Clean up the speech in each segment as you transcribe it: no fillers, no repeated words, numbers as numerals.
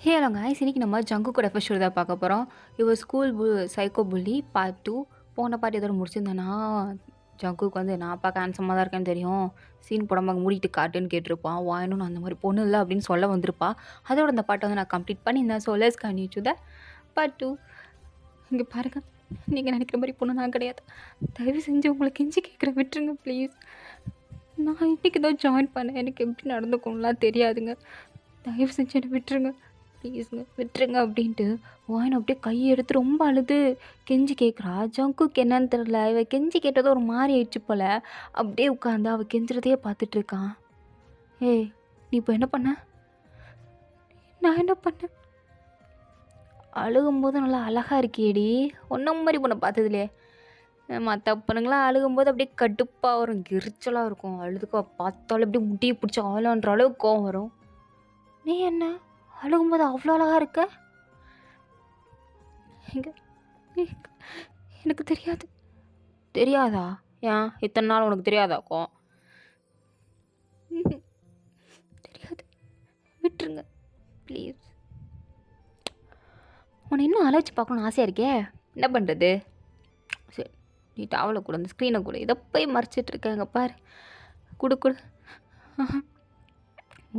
Hello guys, இன்னைக்கு நம்ம ஜங்குக்கோட episode தான் பார்க்க போகிறோம். இவர் ஸ்கூல் சைக்கோ புள்ளி பார்ட் 2. போன பார்ட் ஏதோ முடிச்சிருந்தேன்னா ஜங்குக்கு வந்து நான் பார்க்க ஹேண்ட்ஸமாக தான் இருக்கேன்னு தெரியும், சீன் போடாமல் மூடிட்டு காட்டுன்னு கேட்டிருப்பான். வாயனும் நான் அந்த மாதிரி பொண்ணு இல்லை அப்படின்னு சொல்ல வந்திருப்பா. அதோட அந்த பாட்டை வந்து நான் கம்ப்ளீட் பண்ணியிருந்தேன். So let's continue to the part 2. இங்கே பாருங்கள், நீங்கள் நினைக்கிற மாதிரி பொண்ணு நான் கிடையாது. தயவு செஞ்சு உங்களுக்கு கெஞ்சி கேட்குறேன், விட்டுருங்க ப்ளீஸ். நான் இன்றைக்கி தான் ஜாயின் பண்ணேன், எனக்கு எப்படி நடந்துக்கணும்லாம் தெரியாதுங்க. தயவு செஞ்சு என்னை விட்டுருங்க ப்ளீஸுங்க, விட்டுருங்க அப்படின்ட்டு வாயனை அப்படியே கையை எடுத்து ரொம்ப அழுது கெஞ்சி கேட்குறா. ஜங்குக்கு என்னன்னு தெரில, இவள் கெஞ்சி கேட்டது ஒரு மாதிரி ஆயிடுச்சு போல். அப்படியே உட்காந்து அவள் கெஞ்சுறதையே பார்த்துட்ருக்கான். ஏய், நீ இப்போ என்ன பண்ண? நான் என்ன பண்ணேன்? அழுகும்போது நல்லா அழகாக இருக்கியேடி, ஒன்றும் மாதிரி பொண்ணை பார்த்ததுலே. மற்ற பொண்ணுங்களாம் அழுகும்போது அப்படியே கடுப்பாக வரும், எரிச்சலாக இருக்கும். அழுதுக்கு பார்த்தாலும் அப்படியே முட்டியை பிடிச்சி ஆளான்ற அளவுக்கு கோவம் வரும். நீ என்ன அழுகும்போது அவ்வளோ அழகாக இருக்க? எனக்கு தெரியாது. தெரியாதா? ஏன் இத்தனை நாள் உனக்கு தெரியாதாக்கும்? தெரியாது, விட்டுருங்க ப்ளீஸ். உன்னை இன்னும் அழைச்சி பார்க்கணுன்னு ஆசையாக இருக்கே, என்ன பண்ணுறது? சரி, நீ டாவலை கூட அந்த ஸ்க்ரீனை கூட இதை போய் மறைச்சிட்ருக்கேங்க பாரு. குடு குடு.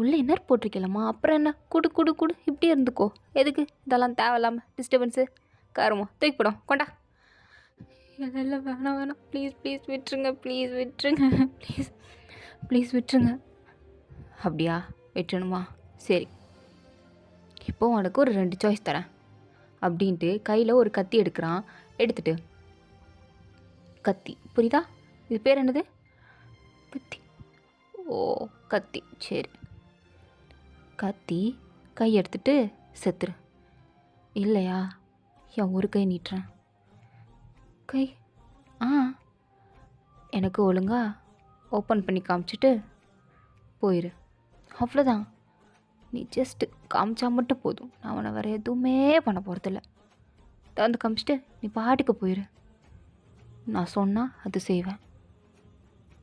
உள்ளே என்ன போட்டிருக்கலாமா? அப்புறம் என்ன, குடு குடு குடு, இப்படி இருந்துக்கோ. எதுக்கு இதெல்லாம் தேவையில்லாமல் டிஸ்டர்பன்ஸு? காரமோ தூக்கி போடும், கொண்டா. இல்லை இல்லை, வேணாம் வேணாம், ப்ளீஸ் ப்ளீஸ் விட்டுருங்க, ப்ளீஸ் விட்டுருங்க, ப்ளீஸ் ப்ளீஸ் விட்டுருங்க. அப்படியா, விட்டுணுமா? சரி, இப்போ உனக்கு ஒரு 2 சாய்ஸ் தரேன் அப்படின்ட்டு கையில் ஒரு கத்தி எடுக்கிறான். எடுத்துட்டு, கத்தி புரியுதா? இது பேர் என்னது? கத்தி. ஓ, கத்தி. சரி, கத்தி கை எடுத்துட்டு செத்துரு. இல்லையா, என் ஒரு கை நீட்டுறேன். கை எனக்கு ஒழுங்கா ஓப்பன் பண்ணி காமிச்சிட்டு போயிரு. அவ்வளோதான். நீ ஜஸ்ட்டு காமிச்சா மட்டும் போதும், நான் அவனை வேறு எதுவுமே பண்ண போகிறதில்ல. வந்து காமிச்சிட்டு நீ பாட்டுக்கு போயிரு. நான் சொன்னால் அது செய்வேன்.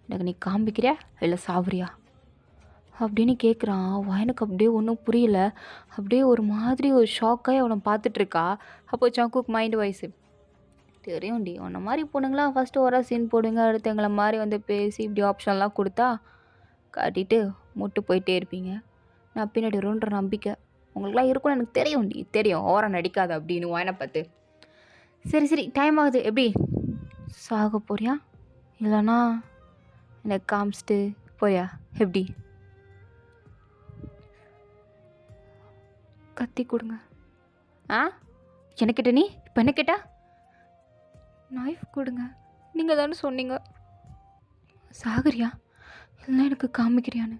எனக்கு நீ காமிக்கிறியா இல்லை சாவுறியா அப்படின்னு கேட்குறான். எனக்கு அப்படியே ஒன்றும் புரியல. அப்படியே ஒரு மாதிரி ஒரு ஷாக்காகி அவனை பார்த்துட்ருக்கா. அப்போ ஜங்குக்கு மைண்ட் வாய்ஸு, தெரியும்டி உன்ன மாதிரி பொண்ணுங்களாம் ஃபஸ்ட்டு ஒரு சீன் போடுங்க, அடுத்து எங்களை மாதிரி வந்து பேசி இப்படி ஆப்ஷன்லாம் கொடுத்தா காட்டிட்டு முட்டு போயிட்டே இருப்பீங்க. நான் பின்னாடி வரும்ன்ற நம்பிக்கை உங்களுக்குலாம் இருக்கும்னு எனக்கு தெரியும்டி, தெரியும், ஓரம் நடிக்காது அப்படின்னு வாயனை பார்த்து. சரி சரி, டைம் ஆகுது, எப்படி சாக போறியா இல்லைனா எனக்கு காமிச்சிட்டு போறியா, எப்படி? கத்தி கொடுங்க. என்ன கேட்ட நீ? இப்போ என்ன கேட்டா? நைஃப் கொடுங்க. நீங்கள் தானே சொன்னீங்க சாகரியா இல்லைன்னா எனக்கு காமிக்கிறியான்னு.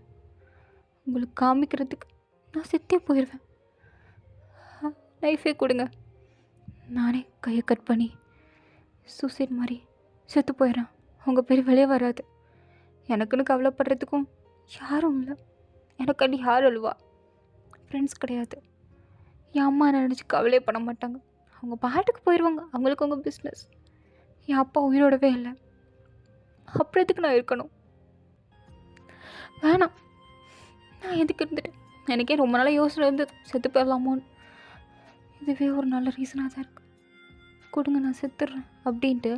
உங்களுக்கு காமிக்கிறதுக்கு நான் செத்தே போயிடுவேன். நைஃபே கொடுங்க, நானே கையை கட் பண்ணி சூசைட் மாதிரி செத்து போயிடுறேன். உங்கள் பேர் வெளியே வராது. எனக்குன்னு கவலைப்படுறதுக்கும் யாரும் இல்லை. எனக்காண்டி யார் அழுவா? ஃப்ரெண்ட்ஸ் கிடையாது. என் அம்மா நினச்சி கவலையே பண்ண மாட்டாங்க, அவங்க பாட்டுக்கு போயிடுவாங்க, அவங்களுக்கு அவங்க பிஸ்னஸ். என் அப்பா உயிரோடவே இல்லை, அப்புறம் எதுக்கு நான் இருக்கணும்? வேணாம், நான் எதுக்கு இருந்துட்டேன். எனக்கே ரொம்ப நாளாக யோசனை இருந்தது செத்து போயிடலாமோன்னு. இதுவே ஒரு நல்ல ரீசனாக தான் இருக்குது. கொடுங்க, நான் செத்துடுறேன் அப்படின்ட்டு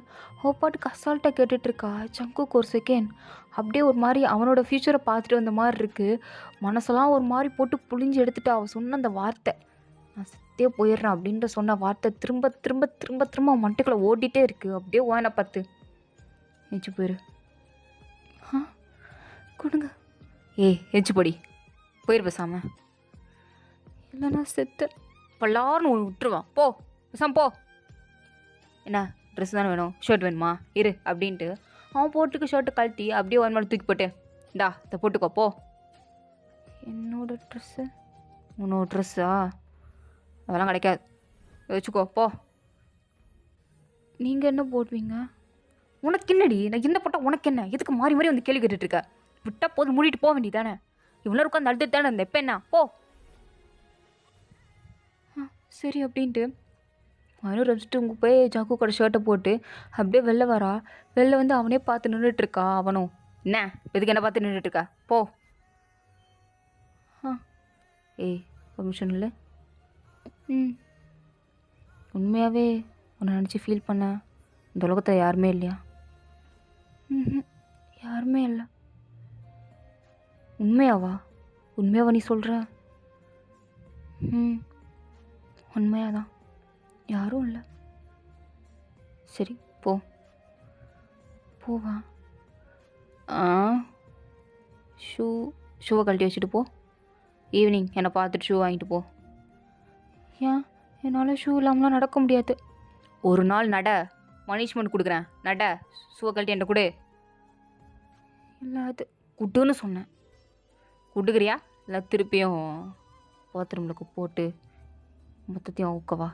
பாட்டுக்கு அசால்ட்டாக கேட்டுட்ருக்கா. ஜங்குக்கு ஒரு செகண்ட் அப்படியே ஒரு மாதிரி அவனோட ஃப்யூச்சரை பார்த்துட்டு வந்த மாதிரி இருக்குது. மனசெல்லாம் ஒரு மாதிரி போட்டு புழிஞ்சு எடுத்துட்டு அவள் சொன்ன அந்த வார்த்தை, நான் செத்தே போயிடுறேன் அப்படின்ற சொன்ன வார்த்தை திரும்ப திரும்ப திரும்ப திரும்ப மண்டைக்குள்ளே ஓடிட்டே இருக்குது. அப்படியே வாயனை பார்த்து எச்சு போயிரு. கொடுங்க. எச்சு பொடி, போயிரு பேசாம. இல்லைண்ணா செத்து பல்லாருன்னு ஒன்று விட்டுருவான். போ பேசாம போ. என்ன ட்ரெஸ் தானே வேணும், ஷர்ட் வேணுமா, இரு அப்படின்ட்டு அவன் போட்டுக்கு ஷர்ட்டை கழட்டி அப்படியே ஒரு மேலே தூக்கி போட்டு, இந்தா இதை போட்டுக்கோ போ. என்னோட ட்ரெஸ்ஸு? உன்னோட ட்ரெஸ்ஸா? அதெல்லாம் கிடைக்காது, வச்சுக்கோ போ. நீங்கள் என்ன போடுவீங்க? உனக்கு என்னடி, நான் என்ன போட்டால் உனக்கு என்ன? எதுக்கு மாறி மாறி வந்து கேள்வி கேட்டுட்ருக்க? விட்டால் போதும், மூடிட்டு போக வேண்டியது தானே. இவ்வளோ உட்காந்து அழுதுட்டு தானே இருந்தேன், எப்போ என்ன போ. சரி அப்படின்ட்டு அவனும் ரெஸ்ட்டு உங்க போய் ஜாக்கு கூட ஷர்ட்டை போட்டு அப்படியே வெளில வரா. வெளில வந்து அவனே பார்த்து நின்றுட்டுருக்கா. அவனும் என்ன எதுக்கு என்ன பார்த்து நின்றுட்டுருக்கா, போ. ஏய் பர்மிஷன் இல்லை, ம். உண்மையாகவே உன்னை நினச்சி ஃபீல் பண்ண இந்த உலகத்தில் யாருமே இல்லையா? ம். யாருமே இல்லை. உண்மையாவா? உண்மையாவா நீ சொல்கிற? ம். உண்மையாதான். யாரும் இல்லை. சரி போ. போவா. ஆ ஷூ ஷூவை கழட்டி வச்சுட்டு போ. ஈவினிங் என்னை பார்த்துட்டு ஷூ வாங்கிட்டு போ. ஏன் என்னால் ஷூ இல்லாமலாம் நடக்க முடியாது. ஒரு நாள் நட, பனிஷ்மெண்ட் கொடுக்குறேன். நட, ஷூவை கழட்டி என்கிட்ட கொடு. இல்லை அது குட்டுன்னு சொன்னேன். குடுக்குறியா இல்லை திருப்பியும் பாத்ரூம்லுக்கு போட்டு மொத்தத்தையும் அவுக்கவா?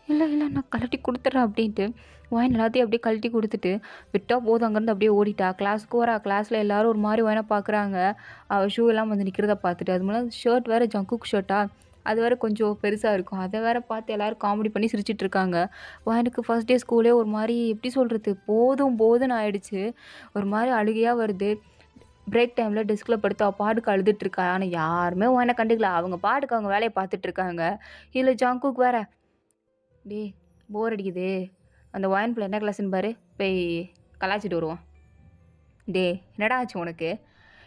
இல்லை இல்லை நான் கழட்டி கொடுத்துட்றேன் அப்படின்ட்டு வாயின் எல்லாத்தையும் அப்படியே கழட்டி கொடுத்துட்டு விட்டால் போதும் அங்கேருந்து அப்படியே ஓடிட்டா. கிளாஸுக்கு வரா. கிளாஸில் எல்லோரும் ஒரு மாதிரி வாயினா பார்க்குறாங்க. அவள் ஷூ எல்லாம் வந்து நிற்கிறத பார்த்துட்டு. அது மூலம் ஷர்ட் வேறு ஜங்குக் ஷர்ட்டா, அது வேறு கொஞ்சம் பெருசாக இருக்கும். அதை வேறு பார்த்து எல்லோரும் காமெடி பண்ணி சிரிச்சிட்டு இருக்காங்க. வாயனுக்கு ஃபர்ஸ்ட் டே ஸ்கூலே ஒரு மாதிரி எப்படி சொல்கிறது, போதும் போதுன்னு ஆயிடுச்சு. ஒரு மாதிரி அழுகையாக வருது. பிரேக் டைமில் டெஸ்கில் படுத்து அவள் பாட்டுக்கு அழுதுட்டுருக்கா. ஆனால் யாருமே வாயினை கண்டுக்கல. அவங்க பாட்டுக்கு அவங்க வேலையை பார்த்துட்ருக்காங்க. இதில் ஜங்குக் வேறு, டே போர் அடிக்குது, அந்த வாயன் பிள்ளை என்ன கிளாஸ்ன்னு பாரு, போய் கலாச்சிட்டு வருவோம். டே என்னடா ஆச்சு உனக்கு?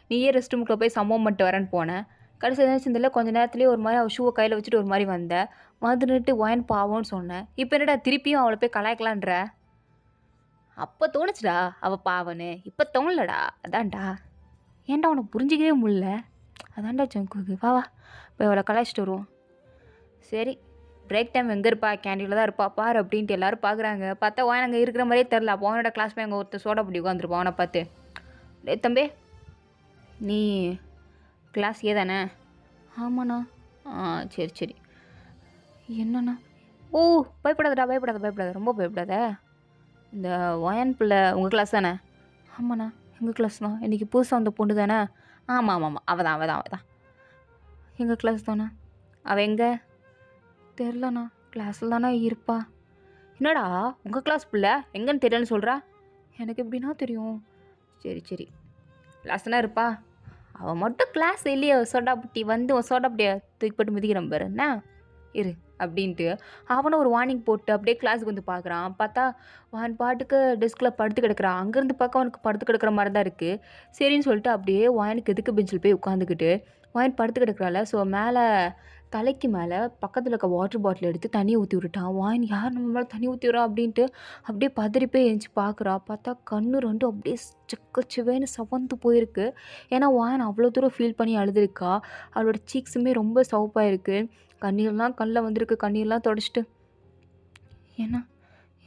நீயே ரெஸ்ட் ரூமுக்குள்ளே போய் சம்பவம் பண்ணிட்டு வரேன்னு போனேன். கடைசி நினச்சிருந்தில்ல கொஞ்சம் நேரத்துலேயே ஒரு மாதிரி அவள் ஷூவை கையில் வச்சுட்டு ஒரு மாதிரி வந்தேன். வந்துட்டு வாயன் பாவோன்னு சொன்னேன். இப்போ என்னடா திருப்பியும் அவளை போய் கலாய்க்கலான்ற? அப்போ தோணுச்சுடா அவள் பாவன்னு, இப்போ தோணலடா. அதான்டா. ஏன்டா உனக்கு புரிஞ்சிக்கவே முடியல? அதான்டா ஜங்குக்கு. வா வா போய் அவளை கலாய்ச்சிட்டு வருவோம். சரி பிரேக் டைம் எங்கே இருப்பா? கேண்டீனில் தான் இருப்பா பார் அப்படின்ட்டு எல்லோரும் பார்க்குறாங்க. பார்த்தா வாயன் அங்கே இருக்கிற மாதிரியே தெரில. அப்போ அவனோட கிளாஸ்மே அங்கே ஒருத்தர் சோடா பிடி உட்காந்துருப்பான். அவனை பார்த்து, டே தம்பி நீ கிளாஸ் ஏ தானே? ஆமாண்ணா. சரி சரி. என்னண்ணா? ஓ பயப்படாதடா, பயப்படாத, ரொம்ப பயப்படாத. இந்த வாயன் பிள்ளை உங்கள் கிளாஸ் தானே? ஆமாண்ணா எங்கள் கிளாஸ் தான். இன்றைக்கி புதுசாக வந்த பொண்ணு தானே? ஆமாம் அவள் தான் எங்கள் கிளாஸ் தானே. அவள் எங்கே? தெரிலண்ணா, கிளாஸில் தானே இருப்பா. என்னடா உங்கள் கிளாஸ் பிள்ளை எங்கன்னு தெரியலன்னு சொல்கிறா? எனக்கு எப்படின்னா தெரியும். சரி கிளாஸ் தானே இருப்பா. அவள் மட்டும் கிளாஸ் இல்லையே, சோடா புட்டி வந்து சோடா புட்டியை தூக்கி போட்டு மிதிக்கிறான் பாரு என்ன இரு அப்படின்ட்டு அவனை ஒரு வார்னிங் போட்டு அப்படியே கிளாஸுக்கு வந்து பார்க்குறான். பார்த்தா அவன் பாட்டுக்கு டெஸ்கில் படுத்து கிடக்குறான். அங்கேருந்து பார்க்க அவனுக்கு படுத்து கிடக்கிற மாதிரி தான் இருக்குது. சரின்னு சொல்லிட்டு அப்படியே வாயனுக்கு எதுக்கு பெஞ்சில் போய் உட்காந்துக்கிட்டு வாயன் படுத்து கிடக்குறாள். ஸோ மேலே தலைக்கு மேலே பக்கத்தில் இருக்க வாட்டர் பாட்டில் எடுத்து தண்ணியை ஊற்றி விட்டுட்டான். வாயின் யார் நம்ம மேலே தண்ணி ஊற்றி விட்றா அப்படின்ட்டு அப்படியே பதறி போய் எழுந்துச்சி பார்க்குறா. பார்த்தா கண்ணு ரெண்டும் அப்படியே செக்கச்சுவேன்னு சவந்து போயிருக்கு. ஏன்னா வாயின் அவ்வளோ தூரம் ஃபீல் பண்ணி அழுதுருக்கா. அவளோட சீக்ஸுமே ரொம்ப சவப்பாக இருக்குது. கண்ணீர்லாம் கண்ணில் வந்திருக்கு. கண்ணீர்லாம் தொடச்சிட்டு, ஏன்னா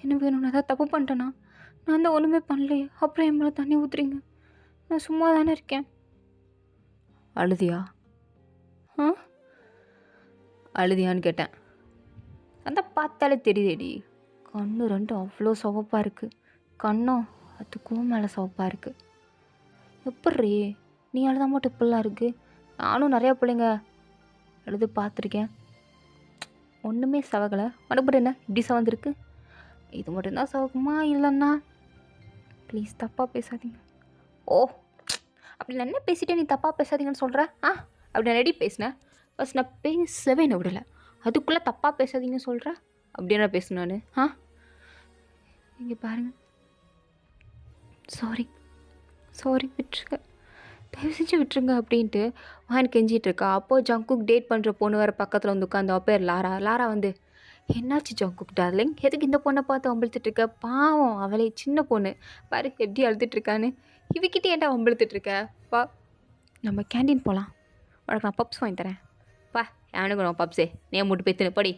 என்ன வேணும், நான் ஏதாவது தப்பு பண்ணிட்டேன்னா? நான் தான் ஒன்றுமே பண்ணலையே, அப்புறம் என் மேலே தண்ணி ஊற்றுறீங்க? நான் சும்மா தானே இருக்கேன். அழுதியா? அழுதியான்னு கேட்டேன். அதான் பார்த்தாலே தெரியுதேடி, கண்ணு ரெண்டும் அவ்வளோ சிவப்பாக இருக்குது. கண்ணும் அதுக்கும் மேலே சிவப்பாக இருக்குது. எப்படி நீ அழுதா மட்டும் இப்படிலாம் இருக்குது? நானும் நிறையா பிள்ளைங்க அழுது பார்த்துருக்கேன், ஒன்றுமே சவகலை. மறுபடி என்ன இப்படி சவந்துருக்கு? இது மட்டும்தான் சவக்குமா? இல்லைன்னா ப்ளீஸ் தப்பாக பேசாதீங்க. ஓ அப்படி நான் என்ன பேசிட்டே நீ தப்பாக பேசாதீங்கன்னு சொல்கிற? அப்படி நான் ரெடி பேசினேன். ஃபஸ்ட் நான் பேசவே என்ன விடலை, அதுக்குள்ளே தப்பாக பேசாதீங்கன்னு சொல்கிற. அப்படி என்ன பேசுனானு? இங்கே பாருங்கள், சாரி விட்டுருங்க, தயவு செஞ்சு விட்டுருங்க அப்படின்ட்டு வாயின் கெஞ்சிகிட்ருக்கா. அப்போது ஜங்குக் டேட் பண்ணுற பொண்ணு வேறு பக்கத்தில் வந்து உட்காந்து, அவள் பேர் லாரா வந்து, என்னாச்சு ஜங்குக் டார்லிங், எதுக்கு இந்த பொண்ணை பார்த்து வம்பிழுத்துட்ருக்க? பாவம் அவளே சின்ன பொண்ணு பாரு எப்படி அழுதுட்ருக்கான்னு. இவக்கிட்டே ஏன்டா வம்பிழுத்துட்ருக்க? வா நம்ம கேண்டீன் போகலாம், உனக்கு நான் பப்ஸ் வாங்கி தரேன். பா எனக்கு நான் பப்ஸே நீ மூட்டு பேத்துன்னு படி.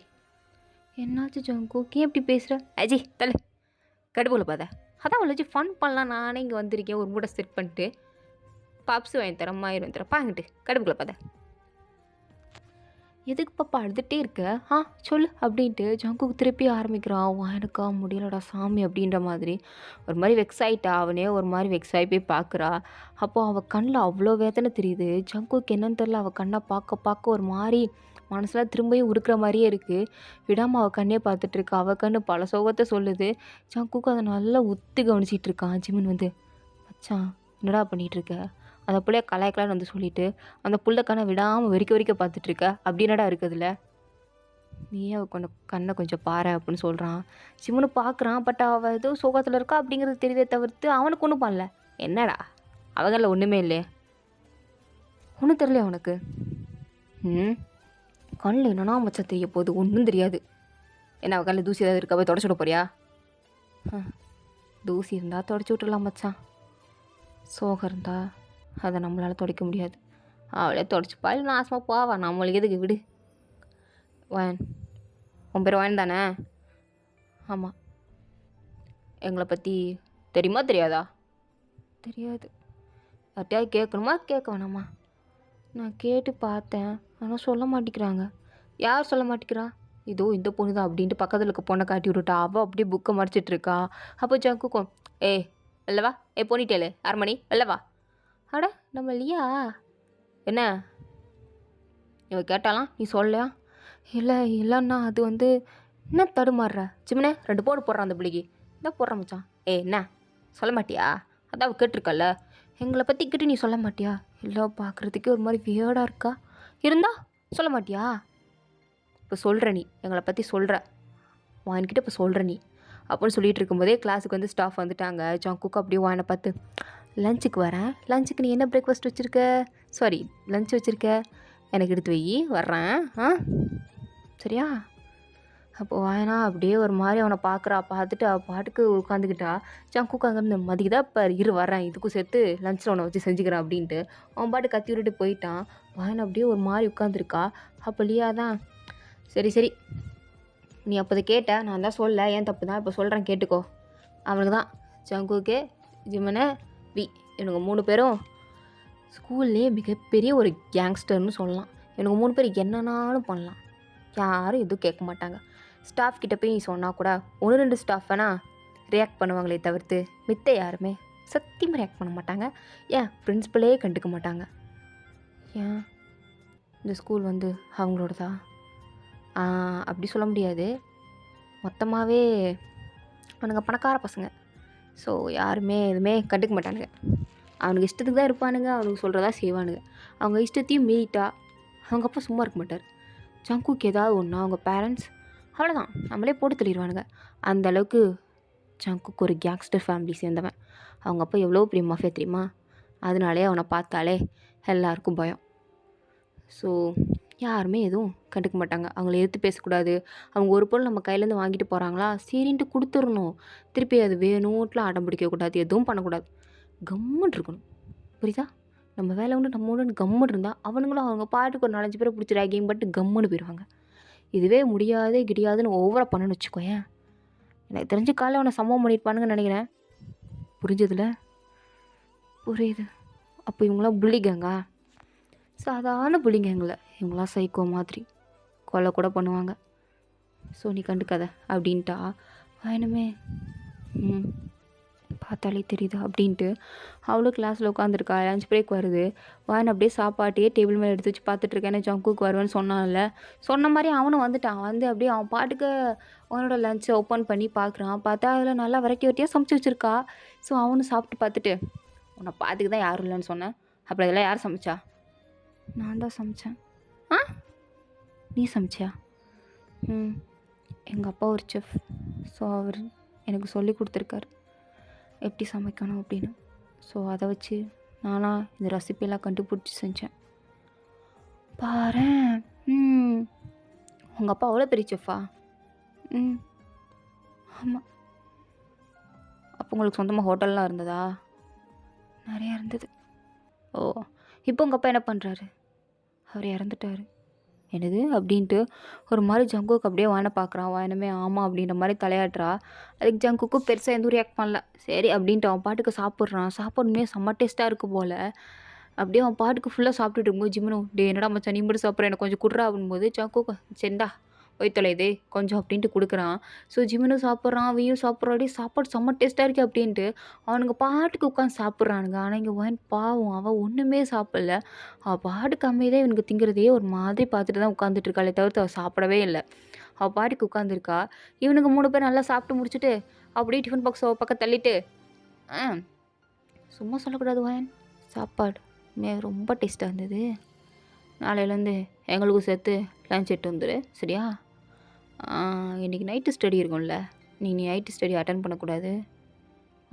என்னாச்சு ஜங்குக் ஏன் இப்படி பேசுகிற? அஜி தலை கடுப்புல பாத, அதான் அவளை வச்சு ஃபன் பண்ணலாம். நானே இங்கே வந்திருக்கேன் ஒரு மூட்டை செட் பண்ணிட்டு, பப்ஸ் வாங்கி தரேன், மாயிரம் வாங்கி தரேன், பாங்கிட்டு கடுப்புல பாத. எதுக்கு பாப்பா அழுதுகிட்டே இருக்க? சொல்லு அப்படின்ட்டு ஜங்குக்கு திருப்பி ஆரம்பிக்கிறான். எனக்கா முடியலடா சாமி அப்படின்ற மாதிரி ஒரு மாதிரி வெக்ஸ் ஆகிட்டா. அவனே ஒரு மாதிரி வெக்ஸ் ஆகி போய் பார்க்குறா. அப்போது அவள் கண்ணில் அவ்வளோ வேதனை தெரியுது. ஜங்குக்கு என்னன்னு தெரில, அவள் கண்ணை பார்க்க ஒரு மாதிரி மனசில் திரும்பியும் உருக்குற மாதிரியே இருக்குது. விடாமல் அவள் கண்ணே பார்த்துட்ருக்கா. அவள் கண்ணு பல சோகத்தை சொல்லுது. ஜங்குக்கு அதை நல்லா உத்து கவனிச்சிட்டு இருக்கான். ஜிமின் வந்து, மச்சான் என்னடா பண்ணிகிட்ருக்க? அந்த பிள்ளைய கலாய்க்கலான்னு வந்து சொல்லிவிட்டு அந்த புள்ள கண்ணை விடாமல் வெறிக்க பார்த்துட்ருக்க, அப்படின்னடா இருக்குதுல்ல. நீயே அவ கண்ணை கொஞ்சம் பாரு அப்படின்னு சொல்கிறான். சிவனு பார்க்குறான். பட் அவள் ஏதோ சோகத்தில் இருக்கா அப்படிங்கிறது தெரியுதே தவிர்த்து அவனுக்கு ஒன்றும் பண்ணல. என்னடா அவங்கள ஒன்றுமே இல்லையே, ஒன்றும் தெரியலையா அவனுக்கு? ம் கண்ணில் என்னன்னா மச்சான் தெரிய போகுது, ஒன்றும் தெரியாது. என்ன அவள் கண்ணில் தூசி ஏதாவது இருக்கா, போய் தொடச்சி விட போறியா? தூசி இருந்தால் தொடச்சி விட்டுடலாம் மச்சான், சோகம் இருந்தா அதை நம்மளால் துடைக்க முடியாது. அவளே தொடச்சிப்பா, இல்லை நாசமாக போவா, நம்மளுக்கு எதுக்கு, விடு. வாயன், உன் பேர் வாயன் தானே? ஆமாம். எங்களை பற்றி தெரியுமா தெரியாதா? தெரியாது. யார்ட்டையாவது கேட்கணுமா கேட்க வேணாமா? நான் கேட்டு பார்த்தேன், ஆனால் சொல்ல மாட்டேங்கிறாங்க. யார் சொல்ல மாட்டேங்கிறா? இதோ இந்த பொண்ணு தான் அப்படின்ட்டு பக்கத்தில் இருக்க பொண்ணை காட்டி விட்டுட்டா. அவள் அப்படியே புக்கை மறைச்சிட்டு இருக்கா. அப்போ ஜங்குக்கும், ஏய் வெள்ளவா, போனிட்டேலு 6 மணி வெள்ளவா. அட நம்ம லியா. என்ன இவ கேட்டாலாம், நீ சொல்லலையா? இல்லை இல்லைண்ணா, அது வந்து என்ன தடுமாறுற சிம்மனே, 2 போடுறான் அந்த பிள்ளைக்கு. என்ன போடுற மச்சான்? என்ன சொல்ல மாட்டியா? அதான் அவள் கேட்டிருக்கல்ல, எங்களை பற்றி கிட்ட நீ சொல்ல மாட்டியா? இல்லை பார்க்குறதுக்கே ஒரு மாதிரி வியர்டாக இருக்கா. இருந்தா சொல்ல மாட்டியா? இப்போ சொல்கிற நீ எங்களை பற்றி சொல்கிற, வாங்கிக்கிட்ட இப்போ சொல்கிற நீ அப்படின்னு சொல்லிட்டு இருக்கும்போதே கிளாஸுக்கு வந்து ஸ்டாஃப் வந்துட்டாங்க. ஜங்குக்கு அப்படியே வாயினை பார்த்து, லஞ்சுக்கு வரேன், லஞ்சுக்கு நீ என்ன பிரேக்ஃபாஸ்ட் வச்சுருக்க, சாரி லஞ்ச் வச்சுருக்க, எனக்கு எடுத்து வை, வர்றேன் சரியா? அப்போ வாயனா அப்படியே ஒரு மாதிரி அவனை பார்க்குறா. பார்த்துட்டு அவள் பாட்டுக்கு உட்காந்துக்கிட்டா. ஜங்குக்கு அங்கேருந்து மதிக்குதா, இப்போ இரு வர்றேன், இதுக்கும் சேர்த்து லஞ்சில் அவனை வச்சு செஞ்சுக்கிறான் அப்படின்ட்டு அவன் பாட்டு கத்தி விட்டுட்டு போயிட்டான். வாயனை அப்படியே ஒரு மாதிரி உட்காந்துருக்கா. அப்போ லியா தான், சரி சரி நீ அப்போதை கேட்ட, நான் தான் சொல்ல, ஏன் தப்பு தான், இப்போ சொல்கிறேன் கேட்டுக்கோ. அவனுக்கு தான் ஜங்குக்கு, ஜிமனை, வி, இவனுங்க 3 பேரும் ஸ்கூல்லே மிகப்பெரிய ஒரு கேங்ஸ்டர்னு சொல்லலாம். இவனுங்க 3 பேர் என்னன்னாலும் பண்ணலாம், யாரும் எதுவும் கேட்க மாட்டாங்க. ஸ்டாஃப் கிட்ட போய் நீ சொன்னால் கூட 1-2 ஸ்டாஃப் வேணால் ரியாக்ட் பண்ணுவாங்களே தவிர்த்து மித்த யாருமே சத்தியமாக ரியாக்ட் பண்ண மாட்டாங்க. ஏன் பிரின்ஸிபலே கண்டுக்க மாட்டாங்க. ஏன் இந்த ஸ்கூல் வந்து அவங்களோடதா? அப்படி சொல்ல முடியாது, மொத்தமாகவே அவனுங்க பணக்கார பசங்க. ஸோ யாருமே எதுவுமே கண்டுக்க மாட்டானுங்க. அவனுக்கு இஷ்டத்துக்கு தான் இருப்பானுங்க, அவனுக்கு சொல்கிறதா செய்வானுங்க. அவங்க இஷ்டத்தையும் மீறிட்டா அவங்க அப்பா சும்மா இருக்க மாட்டார். ஜங்குக்கு ஏதாவது ஒன்றா அவங்க பேரண்ட்ஸ் அவ்வளோதான், நம்மளே போட்டு தள்ளிடுவானுங்க. அந்தளவுக்கு ஜங்குக்கு ஒரு கேங்ஸ்டர் ஃபேமிலி சேர்ந்தவன். அவங்க அப்பா எவ்வளோ பெரிய மாஃபியா தெரியுமா? அதனாலே அவனை பார்த்தாலே எல்லாருக்கும் பயம். ஸோ யாருமே எதுவும் கண்டுக்க மாட்டாங்க. அவங்கள எதிர்த்து பேசக்கூடாது. அவங்க ஒரு பொருள் நம்ம கையிலேருந்து வாங்கிட்டு போகிறாங்களா, சரின்ட்டு கொடுத்துடணும். திருப்பி அது வேணும்ட்டுலாம் அடம் பிடிக்கக்கூடாது, எதுவும் பண்ணக்கூடாது, கம்முன்னு இருக்கணும். புரியுதா? நம்ம வேலை உண்டு நம்ம உண்டு கம்முன்னு இருந்தால் அவனுங்களும் அவங்க பாட்டுக்கு ஒரு 4-5 பேரை பிடிச்சி ரேகிங் பட்டு கம்முன்னு போயிடுவாங்க. இதுவே முடியாது கிடையாதுன்னு ஓவராக பண்ணணும்னு வச்சுக்கோயேன், எனக்கு தெரிஞ்சு காலையில் அவனை சம்பவம் பண்ணியிருப்பானுங்கன்னு நினைக்கிறேன். புரிஞ்சதில்ல? புரியுது. அப்போ இவங்களாம் புள்ளிகங்கா? சாதாரண புள்ளிங்கங்கள, இவங்களாம் சைக்கோ மாதிரி கொலை கூட பண்ணுவாங்க. ஸோ நீ கண்டுக்காத அப்படின்ட்டா. வேணுமே பார்த்தாலே தெரியுது அப்படின்ட்டு அவளும் கிளாஸில் உட்காந்துருக்கா. லஞ்ச் பிரேக் வருது. வாயன் அப்படியே சாப்பாட்டையே டேபிள் மேலே எடுத்து வச்சு பார்த்துட்ருக்கேன். ஏன்னா ஜங்குக்கு வருவேன்னு சொன்னான்ல, சொன்ன மாதிரி அவனும் வந்துட்டான். வந்து அப்படியே அவன் பாட்டுக்கு அவனோட லஞ்சை ஓப்பன் பண்ணி பார்க்குறான். பார்த்தா அதில் நல்லா வெரைட்டியாக சமைச்சு வச்சுருக்கா. ஸோ அவனும் சாப்பிட்டு பார்த்துட்டு, உன்னை பார்த்துக்கு தான் யாரும் இல்லைன்னு சொன்னேன், அப்புறம் இதெல்லாம் யார் சமைச்சா? நான் தான் சமைச்சேன். நீ சமைச்சியா? எங்கள் அப்பா ஒரு செஃப். ஸோ அவர் எனக்கு சொல்லி கொடுத்துருக்காரு எப்படி சமைக்கணும் அப்படின்னு. ஸோ அதை வச்சு நானாக இந்த ரெசிபியெல்லாம் கண்டுபிடிச்சி செஞ்சேன். பாரேன். உங்கள் அப்பா அவ்வளோ பெரிய செஃப்பா? ஆமாம். அப்போ உங்களுக்கு சொந்தமாக ஹோட்டல்லாம் இருந்ததா? நிறையா இருந்தது. ஓ, இப்போ உங்கள் அப்பா என்ன பண்ணுறாரு? அவர் இறந்துட்டார். என்னது அப்படின்ட்டு ஒரு மாதிரி ஜங்குக்கு அப்படியே வாயனை பார்க்குறான். வாயனமே ஆமாம் அப்படின்ற மாதிரி தலையாட்டுறா. அதுக்கு ஜங்குக்கும் பெருசாக எதுவும் ரியாக்ட் பண்ணல. சரி அப்படின்ட்டு அவன் பாட்டுக்கு சாப்பிட்றான். சாப்பிட்ணுமே செம்ம டேஸ்ட்டாக இருக்குது போல். அப்படியே அவன் பாட்டுக்கு ஃபுல்லாக சாப்பிட்டுட்டு இருக்கும்போது ஜிம்மனும், டே என்னடா மச்சான் நீ மட்டும் சாப்பிட்ற, எனக்கு கொஞ்சம் குட்றா அப்படின்போது ஜங்குக்கு செந்தா ஒய்த்தொலைதே கொஞ்சம் அப்படின்ட்டு கொடுக்குறான். ஸோ ஜிம்மனும் சாப்பிட்றான், அவையும் சாப்பிட்றான். அப்படியே சாப்பாடு செம்ம டேஸ்ட்டாக இருக்குது அப்படின்ட்டு அவனுங்க பாட்டுக்கு உட்காந்து சாப்பிட்றானுங்க. ஆனால் இங்கே வாயின் பாவம் அவன் ஒன்றுமே சாப்பிடல. அவள் பாட்டுக்கு அமைதியாக இவனுக்கு திங்கிறதையே ஒரு மாதிரி பார்த்துட்டு தான் உட்காந்துட்டு இருக்காளே தவிர்த்து அவள் சாப்பிடவே இல்லை. அவள் பாட்டுக்கு உட்காந்துருக்கா. இவனுக்கு 3 பேர் நல்லா சாப்பிட்டு முடிச்சுட்டு அப்படியே டிஃபன் பாக்ஸ் அவள் பக்கம் தள்ளிட்டு, சும்மா சொல்லக்கூடாது வாயன், சாப்பாடு ரொம்ப டேஸ்ட்டாக இருந்தது, நாளையிலேருந்து எங்களுக்கும் சேர்த்து லஞ்ச் எடுத்து வந்துடு சரியா? இன்றைக்கி நைட்டு ஸ்டடி இருக்கும்ல, நீ நைட்டு ஸ்டடி அட்டெண்ட் பண்ணக்கூடாது.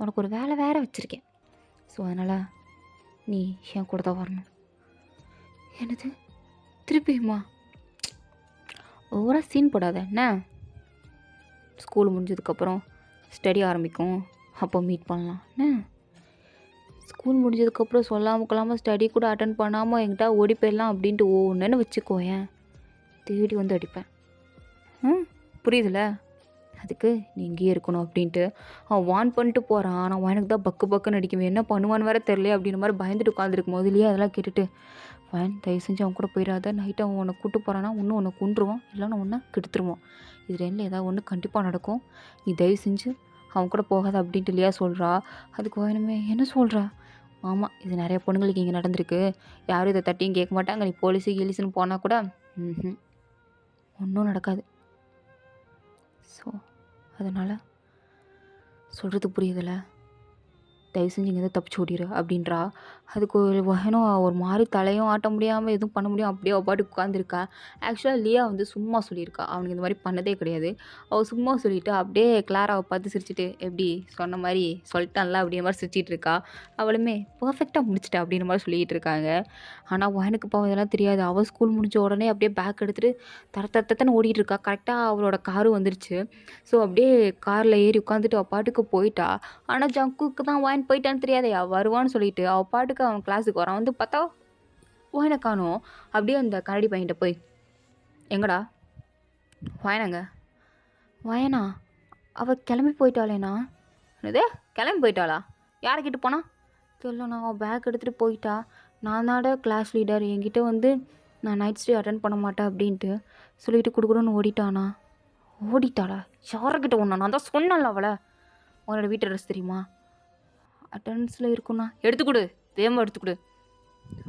உனக்கு ஒரு வேலை வேறு வச்சுருக்கேன். ஸோ அதனால் நீ என் கூட தான் வரணும். என்னது திருப்பியுமா? ஓவராக சீன் போடாத என்ன? ஸ்கூல் முடிஞ்சதுக்கப்புறம் ஸ்டடி ஆரம்பிக்கும், அப்போ மீட் பண்ணலாம் என்ன? ஸ்கூல் முடிஞ்சதுக்கப்புறம் சொல்லாமல் கொள்ளாமல் ஸ்டடி கூட அட்டன் பண்ணாமல் என்கிட்ட ஓடி போயிடலாம் அப்படின்ட்டு ஒன்றுன்னு வச்சுக்கோயேன், தேடி வந்து அடிப்பேன். புரியுதுல? அதுக்கு நீ இங்கேயே இருக்கணும் அப்படின்ட்டு அவன் வான் பண்ணிட்டு போகிறான். ஆனால் எனக்கு தான் பக்கு பக்குன்னு அடிக்குவேன். என்ன பண்ணுவான்னு வேறு தெரியல அப்படின்ற மாதிரி பயந்துட்டு உட்காந்துருக்கும் முதலியே அதெல்லாம் கேட்டுட்டு, ஃபைன் தயவு செஞ்சு அவன் கூட போயிடாத, நைட்டு அவன் உன்னை கூப்பிட்டு போகிறான்னா இன்னும் உன்னை கொண்டுருவான், இல்லைன்னா ஒன்றை கெடுத்துருவான். இது ரெண்டில் ஏதாவது ஒன்று கண்டிப்பாக நடக்கும். நீ தயவு செஞ்சு அவன் கூட போகாத அப்படின்ட்டு இல்லையா சொல்கிறா. அதுக்கு வேணுமே என்ன சொல்கிறா? ஆமாம், இது நிறைய பொண்ணுங்களுக்கு இங்கே நடந்திருக்கு, யாரும் இதை தட்டியும் கேட்க மாட்டாங்க. நீ போலீஸு கீலீஸுன்னு போனால் கூட ஒன்றும் நடக்காது. ஸோ அதனால் சொல்கிறது புரியுதில்ல, தயவு செஞ்சு இங்கேருந்து தப்பிச்சு ஓடிடு அப்படின்றா. அதுக்கு ஒரு வகனம் ஒரு மாதிரி தலையும் ஆட்ட முடியாமல் எதுவும் பண்ண முடியும், அப்படியே அவள் பாட்டுக்கு உட்காந்துருக்கா. ஆக்சுவலாக லியா வந்து சும்மா சொல்லியிருக்கா, அவனுக்கு இந்த மாதிரி பண்ணதே கிடையாது. அவள் சும்மா சொல்லிவிட்டு அப்படியே கிளாராவை பார்த்து சிரிச்சிட்டு, எப்படி சொன்ன மாதிரி சொல்லிட்டான்ல அப்படின்ற மாதிரி சிரிச்சிட்டு இருக்கா. அவளுமே பர்ஃபெக்டாக முடிச்சிட்டா அப்படின்ற மாதிரி சொல்லிகிட்டு இருக்காங்க. ஆனால் எனக்கு இப்போ இதெல்லாம் தெரியாது. அவள் ஸ்கூல் முடிஞ்ச உடனே அப்படியே பேக் எடுத்துகிட்டு தரத்தன்னு ஓடிட்டு இருக்கா. கரெக்டாக அவளோட காரும் வந்துருச்சு. ஸோ அப்படியே காரில் ஏறி உட்காந்துட்டு அவள் பாட்டுக்கு போயிட்டா. ஆனால் ஜங்குக்கு தான் வாயின் போயிட்டான்னு தெரியாதே, அவள் வருவான்னு சொல்லிட்டு அவள் பாட்டுக்கு அவன் கிளாஸுக்கு வரான். வந்து பார்த்தா வாயினை காணோம். அப்படியே அந்த கரடி பையன்கிட்ட போய், எங்கடா வாயனாங்க? வாயனா அவள் கிளம்பி போயிட்டாளேண்ணா. என்னதே கிளம்பி போயிட்டாளா? யாரைக்கிட்ட போனா தெரியலண்ணா. அவள் பேக் எடுத்துகிட்டு போயிட்டா. நான் தாட கிளாஸ் லீடர், என்கிட்ட வந்து நான் நைட் ஸ்டே அட்டன் பண்ண மாட்டேன் அப்படின்ட்டு சொல்லிட்டு கொடுக்குறோன்னு ஓடிட்டானா? ஓடிட்டாளா? யார்கிட்ட ஒன்றா? நான் தான் சொன்னேன்ல அவளை. உன்னோட வீட்டு அட்ரஸ் தெரியுமா? அட்டண்டன்ஸில் இருக்குண்ணா. எடுத்துக்கொடு, வேகமாக எடுத்துக்கொடு.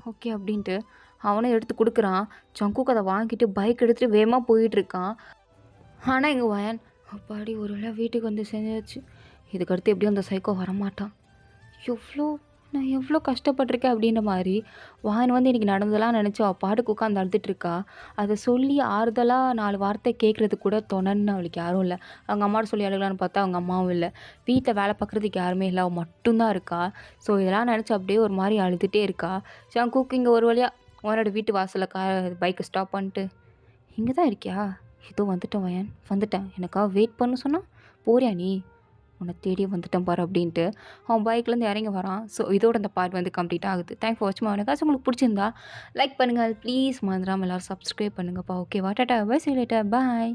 ஓகே அப்படின்ட்டு அவனும் எடுத்து கொடுக்குறான். ஜங்குக்கு அதை வாங்கிட்டு பைக் எடுத்துகிட்டு வேகமாக போயிட்டுருக்கான். ஆனால் எங்கள் வயன் அப்பாடி ஒரு வேளை வீட்டுக்கு வந்து செஞ்சாச்சு. இதுக்கடுத்து எப்படியும் அந்த சைக்கோ வரமாட்டான். நான் எவ்வளோ கஷ்டப்பட்டிருக்கேன் அப்படின்ற மாதிரி வாயன் வந்து இன்றைக்கி நடந்ததெல்லாம் நினச்சி அவள் பாட்டுக்கு உட்காந்து அழுதுட்டுருக்கா. அதை சொல்லி ஆறுதலாக 4 வார்த்தை கேட்குறது கூட தொணன்னு அவளுக்கு யாரும் இல்லை. அவங்க அம்மாட்ட சொல்லி அழுகலான்னு பார்த்தா அவங்க அம்மாவும் இல்லை. வீட்டில் வேலை பார்க்குறதுக்கு யாருமே இல்லை, அவள் மட்டும்தான் இருக்கா. ஸோ இதெல்லாம் நினச்சி அப்படியே ஒரு மாதிரி அழுதுகிட்டே இருக்கா. ஜங்குக்கு இங்கே ஒரு வழியாக உன்னோட வீட்டு வாசலில் பைக்கை ஸ்டாப் பண்ணிட்டு, இங்கே தான் இருக்கியா? இதோ வந்துட்டேன் வயன், வந்துட்டேன், எனக்காக வெயிட் பண்ண சொன்னால் போறியா நீ? உன்னை தேடியே வந்துட்டேன் பாரு அப்படின்ட்டு அவன் பைக்லேருந்து இறங்கி வரான். ஸோ இதோட அந்த பார்ட் வந்து கம்ப்ளீட் ஆகுது. தேங்க் ஃபார் வாட்சிங். அவனுக்காச்சும் உங்களுக்கு பிடிச்சிருந்தா லைக் பண்ணுங்கள் ப்ளீஸ். மறந்துடாமல் எல்லோரும் சப்ஸ்கிரைப் பண்ணுங்கப்பா. ஓகேவா? Tata bye, see you later, bye.